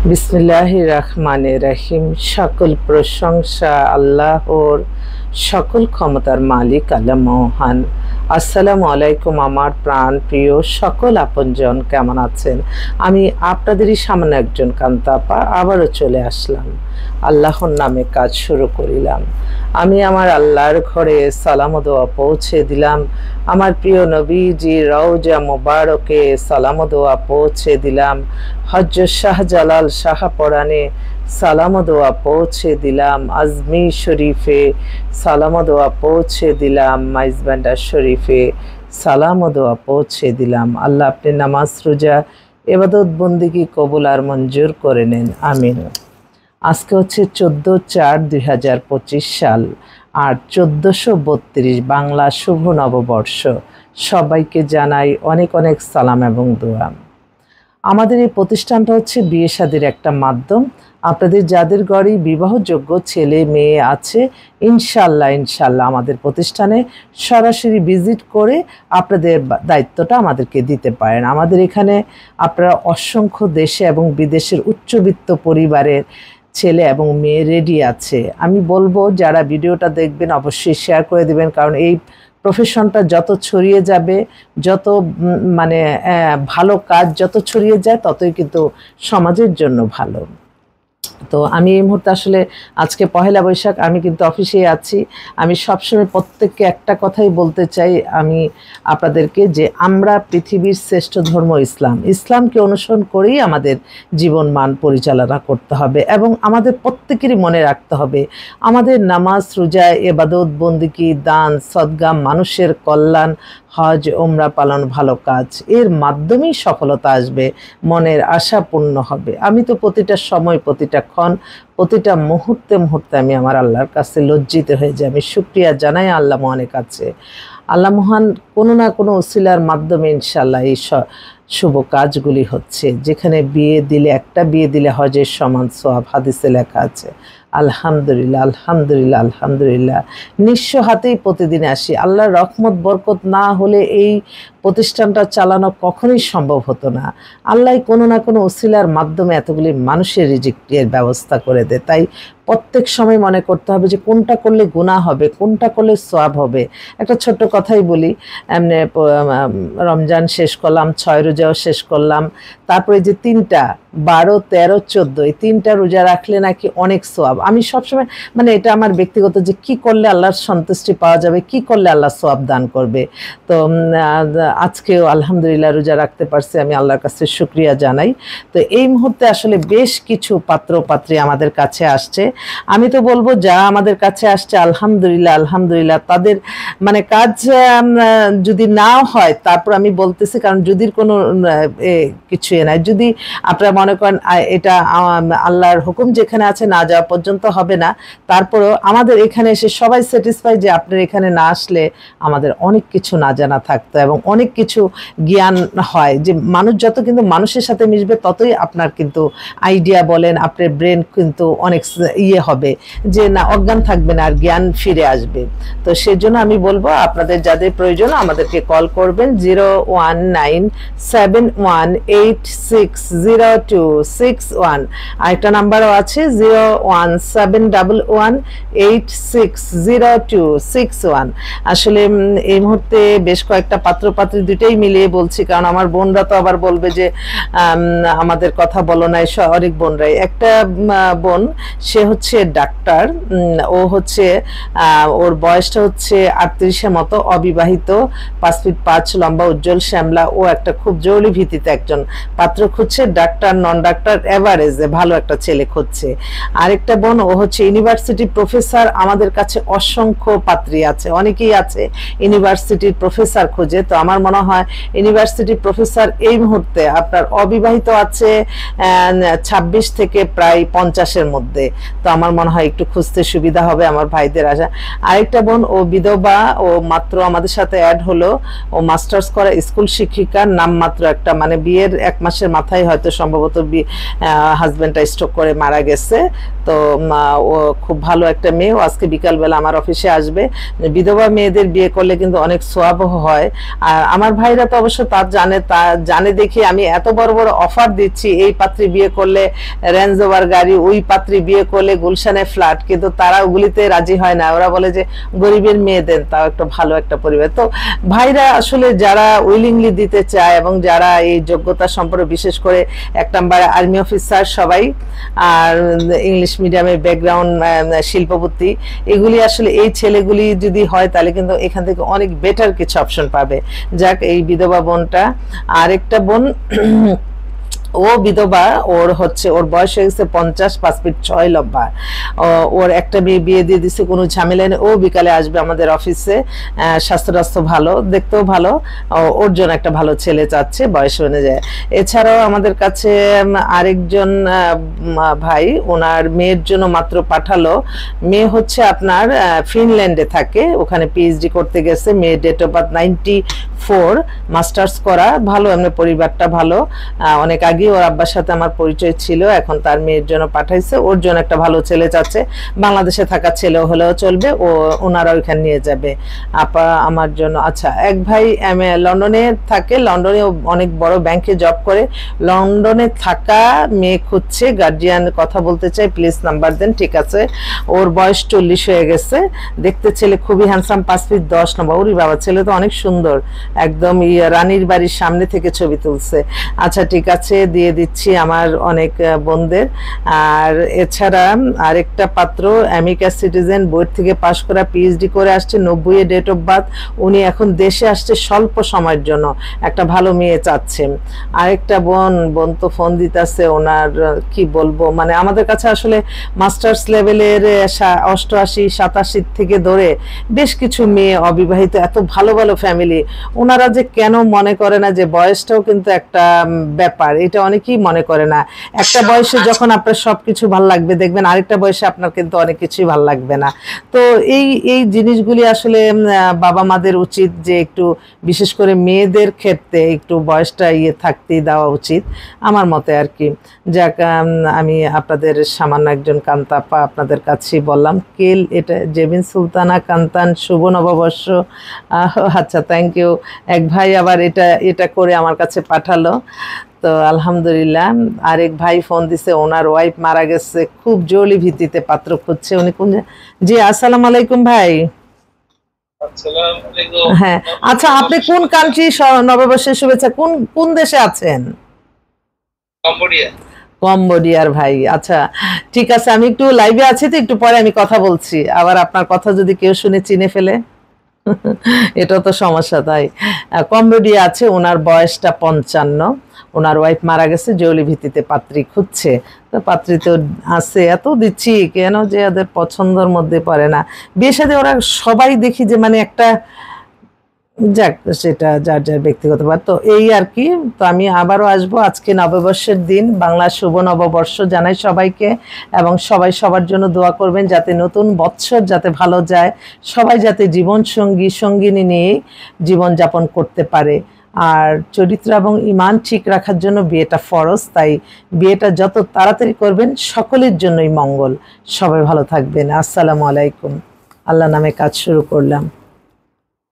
বিসমিল্লাহির রহমানির রহিম। সকল প্রশংসা আল্লাহর, সকল ক্ষমতার মালিক আল্লাহ মহান। আসসালামু আলাইকুম আমার প্রাণ প্রিয় সকল আপনজন, কেমন আছেন? আমি আপনাদেরই সামনে একজন কান্তাপা আবারও চলে আসলাম। আল্লাহর নামে কাজ শুরু করিলাম। আমি আমার আল্লাহর ঘরে সালাম ও দোয়া পৌঁছে দিলাম। আমার প্রিয় নবীজি রওজা মোবারকে সালাম ও দোয়া পৌঁছে দিলাম। হযরত শাহজালাল শাহপরানে সালাম ও দোয়া পৌঁছে দিলাম। আজমির শরীফে সালাম ও দোয়া পৌঁছে দিলাম। মাইজবান্ডার শরীফে সালাম ও দোয়া পৌঁছে দিলাম। আল্লাহ আপনি নামাজ রোজা ইবাদত বন্দেগী কবুল আর মঞ্জুর করে নেন, আমিন। আজকে হচ্ছে 14/4/2025 সাল আর 1432 বাংলা শুভ নববর্ষ। সবাইকে জানাই অনেক অনেক সালাম এবং দোয়া। আমাদের এই প্রতিষ্ঠানটা হচ্ছে বিয়ে শাদীর একটা মাধ্যম। আপনাদের যাদের ঘরে বিবাহযোগ্য ছেলে মেয়ে আছে, ইনশাল্লাহ আমাদের প্রতিষ্ঠানে সরাসরি ভিজিট করে আপনাদের দায়িত্বটা আমাদেরকে দিতে পারেন। আমাদের এখানে আপনারা অসংখ্য দেশে এবং বিদেশের উচ্চবিত্ত পরিবারের ছেলে এবং মেয়ে রেডি আছে। আমি বলবো যারা ভিডিওটা দেখবেন অবশ্যই শেয়ার করে দিবেন, কারণ এই প্রফেশনটা যত ছড়িয়ে যাবে, যত ভালো কাজ যত ছড়িয়ে যায়, ততই কিন্তু সমাজের জন্য ভালো। তো আমি এই মুহূর্তে আসলে আজকে পহেলা বৈশাখ, আমি কিন্তু অফিসে আছি। আমি সবসময় প্রত্যেককে একটা কথাই বলতে চাই আমি আপনাদেরকে, যে আমরা পৃথিবীর শ্রেষ্ঠ ধর্ম ইসলামকে অনুসরণ করেই আমাদের জীবন মান পরিচালনা করতে হবে এবং আমাদের প্রত্যেকেরই মনে রাখতে হবে আমাদের নামাজ রোজা ইবাদত বন্দেগী দান সদকা মানুষের কল্যাণ হজ ওমরা পালন ভালো কাজ, এর মাধ্যমেই সফলতা আসবে, মনের আশা পূর্ণ হবে। আমি তো প্রতিটা সময় প্রতিটা ক্ষণ প্রতিটা মুহূর্তে মুহূর্তে আমি আমার আল্লাহর কাছে লজ্জিত হয়ে যাই। আমি শুকরিয়া জানাই আল্লাহ মহানের কাছে। আল্লাহ মহান কোনো না কোনো উসিলার মাধ্যমে ইনশাআল্লাহ এই শুভ কাজগুলি হচ্ছে। যেখানে একটা বিয়ে দিলে হজের সমান সওয়াব হাদিসে লেখা আছে। আলহামদুলিল্লাহ আলহামদুলিল্লাহ আলহামদুলিল্লাহ। নিঃস্ব হাতেই প্রতিদিন আসি। আল্লাহর রহমত বরকত না হলে এই প্রতিষ্ঠানটা চালানো কখনোই সম্ভব হতো না। আল্লাহ কোনো না কোনো উসিলার মাধ্যমে এতগুলি মানুষের রিজিকের ব্যবস্থা করে দেয়। তাই প্রত্যেক সময় মনে করতে হবে যে কোনটা করলে গুনাহ হবে, কোনটা করলে সওয়াব হবে। একটা ছোট্ট কথাই বলি, এমনি রমজান শেষ করলাম, 6 রোজাও শেষ করলাম, তারপরে যে 3টা 12, 13, 14 এই 3টা রোজা রাখলে নাকি অনেক সওয়াব। আমি সবসময় এটা আমার ব্যক্তিগত, যে কি করলে আল্লাহর সন্তুষ্টি পাওয়া যাবে, কি করলে আল্লাহ সওয়াব দান করবে। তো আজকেও আলহামদুলিল্লাহ রোজা রাখতে পারছি, আমি আল্লাহর কাছে শুকরিয়া জানাই। তো এই মুহূর্তে আসলে বেশ কিছু পাত্র পাত্রী আমাদের কাছে আসছে। আমি তো বলবো যা আমাদের কাছে আসছে আলহামদুলিল্লাহ আলহামদুলিল্লাহ, তাদের কাজ যদি নাও হয়, তারপর আমি বলতেছি, কারণ যদির কোনো কিছু নাই, যদি আপনারা মনে করেন এটা আল্লাহর হুকুম যেখানে আছে না যাওয়া পর্যন্ত হবে না, তারপরেও আমাদের এখানে এসে সবাই স্যাটিসফাই যে আপনার এখানে না আসলে আমাদের অনেক কিছু না জানা থাকতো এবং অনেক কিছু জ্ঞান হয়। যে মানুষ যত কিন্তু মানুষের সাথে মিশবে, ততই আপনার কিন্তু আইডিয়া বলেন, আপনার ব্রেন কিন্তু অনেক হবে, যে না অজ্ঞান থাকবে না, আর জ্ঞান ফিরে আসবে। তো সেজন্য আমি বলবো আপনাদের যাদের প্রয়োজন আমাদেরকে কল করবেন 01971860261। আরেকটা নাম্বারও আছে 01711860261। আসলে এই মুহূর্তে বেশ কয়েকটা পাত্রপাত্রী দুইটাই মিলিয়ে বলছি, কারণ আমার বোনরা তো আবার বলবে যে আমাদের কথা বলো নাই, অনেক বোনরাই। একটা বোন, সে হচ্ছে ডাক্তার, ও হচ্ছে ওর বয়সটা হচ্ছে 38-এর মতো, অবিবাহিত, 5 ফিট 5 লম্বা, উজ্জ্বল শ্যামলা। ও একটা খুব জরুরি ভিত্তিতে একজন পাত্র খুঁজছে, ডাক্তার নন ডাক্তার এভারেজে ভালো একটা ছেলে খুঁজছে। আরেকটা বোন, ও হচ্ছে ইউনিভার্সিটি প্রফেসর। আমাদের কাছে অসংখ্য পাত্রী আছে, অনেকেই আছে ইউনিভার্সিটির প্রফেসর খুঁজে। তো আমার মনে হয় ইউনিভার্সিটি প্রফেসর এই মুহূর্তে আপনার অবিবাহিত আছে 26 থেকে প্রায় 50-এর মধ্যে। তো আমার মনে হয় একটু খুঁজতে সুবিধা হবে আমার ভাইদের আশা। আরেকটা বোন, ও বিধবা, ও মাত্র আমাদের সাথে অ্যাড হলো, ও মাস্টার্স করা স্কুল শিক্ষিকা, নাম মাত্র একটা, মানে বিয়ের 1 মাসের মাথায় হয়তো সম্ভবত হাজবেন্ডটা স্ট্রোক করে মারা গেছে। তো ও খুব ভালো একটা মেয়ে, ও আজকে বিকালবেলা আমার অফিসে আসবে। বিধবা মেয়েদের বিয়ে করলে কিন্তু অনেক সোয়াব হয়। আর আমার ভাইরা তো অবশ্য তা জানে দেখি আমি এত বড় বড় অফার দিচ্ছি, এই পাত্রী বিয়ে করলে রেঞ্জ ওভার গাড়ি, ওই পাত্রী বিয়ে করলে গুলশানে ফ্ল্যাট, কিন্তু তারা ওগুলিতে রাজি হয় না। ওরা বলে যে গরিবের মেয়ে দেন, তাও একটা ভালো একটা পরিবার। তো ভাইরা আসলে যারা উইলিংলি দিতে চায় এবং যারা এই যোগ্যতা সম্পর্কে, বিশেষ করে 1 নম্বর আর্মি অফিসার সবাই, আর ইংলিশ মিডিয়ামে ব্যাকগ্রাউন্ড, শিল্পপতি, এগুলি আসলে এই ছেলেগুলি যদি হয় তাহলে কিন্তু এখান থেকে অনেক বেটার কিছু অপশন পাবে। যাক, এই বিধবা বোনটা, আরেকটা বোন ও বিধবা, ওর বয়স হয়ে গেছে 50, 5 ফিট 6 লম্বা। ওর একটা মেয়ে বিয়ে দিয়ে দিছে, কোনো ঝামেলা নেই। ও বিকালে আসবে আমাদের অফিসে, স্বাস্থ্য ভালো, দেখতেও ভালো। ওর জন্য একটা ভালো ছেলে চাচ্ছে বয়স অনুযায়ী। এছাড়াও আমাদের কাছে আরেকজন ভাই, ওনার মেয়ের জন্য মাত্র পাঠালো। মেয়ে হচ্ছে আপনার ফিনল্যান্ডে থাকে, ওখানে পিএইচডি করতে গেছে। মেয়ের ডেট অফ বার্থ 94, মাস্টার্স করা, ভালো, এমনি পরিবারটা ভালো। অনেক আগে ওর আব্বার সাথে আমার পরিচয় ছিল, এখন তার মেয়ের জন্য পাঠাইছে। ওর জন্য একটা ভালো ছেলে চাচ্ছে, বাংলাদেশে থাকা ছেলে হলেও চলবে, ওনারা ওইখানে নিয়ে যাবে। আপা আমার জন্য, আচ্ছা, এক ভাই লন্ডনে থাকে, লন্ডনে অনেক বড় ব্যাংকে জব করে, লন্ডনে থাকা মেয়ে খুঁজছে, গার্জিয়ান কথা বলতে চাই, প্লিজ নাম্বার দেন। ঠিক আছে, ওর বয়স 40 হয়ে গেছে, দেখতে ছেলে খুবই হ্যান্ডসাম, 5 ফিট 10 নম্বর। ওরে বাবা, ছেলে তো অনেক সুন্দর, একদম রানীর বাড়ির সামনে থেকে ছবি তুলছে। আচ্ছা ঠিক আছে, দিয়ে দিচ্ছি আমার অনেক বোনদের। আর এছাড়া আরেকটা পাত্র, আমেরিকা সিটিজেন, বোর্ড থেকে পাশ করা, পিএইচডি করে আসছে, 90 এ ডেট অফ বার্থ। উনি এখন দেশে আসছে স্বল্প সময়ের জন্য, একটা ভালো মেয়ে চাচ্ছেন। আরেকটা বোন তো ফোন দিতেছে, ওনার কি বলবো, মানে আমাদের কাছে আসলে মাস্টার্স লেভেলের 88, 87 থেকে ধরে বেশ কিছু মেয়ে অবিবাহিত, এত ভালো ভালো ফ্যামিলি। ওনারা যে কেন মনে করে না যে বয়সটাও কিন্তু একটা ব্যাপার, এটা অনেকেই মনে করে না। একটা বয়সে যখন আপনার সবকিছু ভাল লাগবে, দেখবেন আরেকটা বয়সে আপনার কিন্তু অনেক কিছুই ভাল লাগবে না। তো এই জিনিসগুলি আসলে বাবা মাদের উচিত যে একটু, বিশেষ করে মেয়েদের ক্ষেত্রে একটু বয়সটা থাকতেই দেওয়া উচিত আমার মতে আর কি। যাক, আমি আপনাদের সামান্য একজন কান্তাপা আপনাদের কাছেই বললাম। কেল, এটা জেবিন সুলতানা কান্তান, শুভ নববর্ষ। আচ্ছা, থ্যাংক ইউ। এক ভাই আবার এটা করে আমার কাছে পাঠালো, তো আলহামদুলিল্লাহ। আরেক ভাই ফোন দিছে, ওনার ওয়াইফ মারা গেছে, খুব জরুরি ভিত্তিতে পাত্র খুঁজছে। উনি কোন, জি আসসালামু আলাইকুম ভাই। হ্যাঁ, আচ্ছা, আপনি কোন কান্ট্রি নববর্ষের শুভেচ্ছা, কোন দেশে আছেন? কম্বোডিয়ার ভাই, আচ্ছা ঠিক আছে। আমি একটু লাইভে আছি, তো একটু পরে আমি কথা বলছি, আবার আপনার কথা যদি কেউ শুনে চিনে ফেলে এটা তো সমস্যা। তাই কম্বোডিয়া আছে, ওনার বয়সটা 55, ওনার ওয়াইফ মারা গেছে, জরুরি ভিত্তিতে পাত্রী খুঁজছে। তো পাত্রী তো আছে, এত দিচ্ছি কেন যে ওদের পছন্দের মধ্যে পড়ে না। বিয়ে সাথে ওরা সবাই দেখি যে মানে একটা, যাক সেটা যার যার ব্যক্তিগত ব্যাপার। তো এই আর কি। তো আমি আবারও আসবো, আজকে নববর্ষের দিন, বাংলা শুভ নববর্ষ জানাই সবাইকে, এবং সবাই সবার জন্য দোয়া করবেন যাতে নতুন বৎসর যাতে ভালো যায়, সবাই যাতে জীবন সঙ্গিনী নিয়ে জীবনযাপন করতে পারে। আর চরিত্র এবং ঈমান ঠিক রাখার জন্য বিয়েটা ফরজ, তাই বিয়েটা যত তাড়াতাড়ি করবেন সকলের জন্যই মঙ্গল। সবাই ভালো থাকবেন। আসসালামু আলাইকুম। আল্লাহ নামে কাজ শুরু করলাম।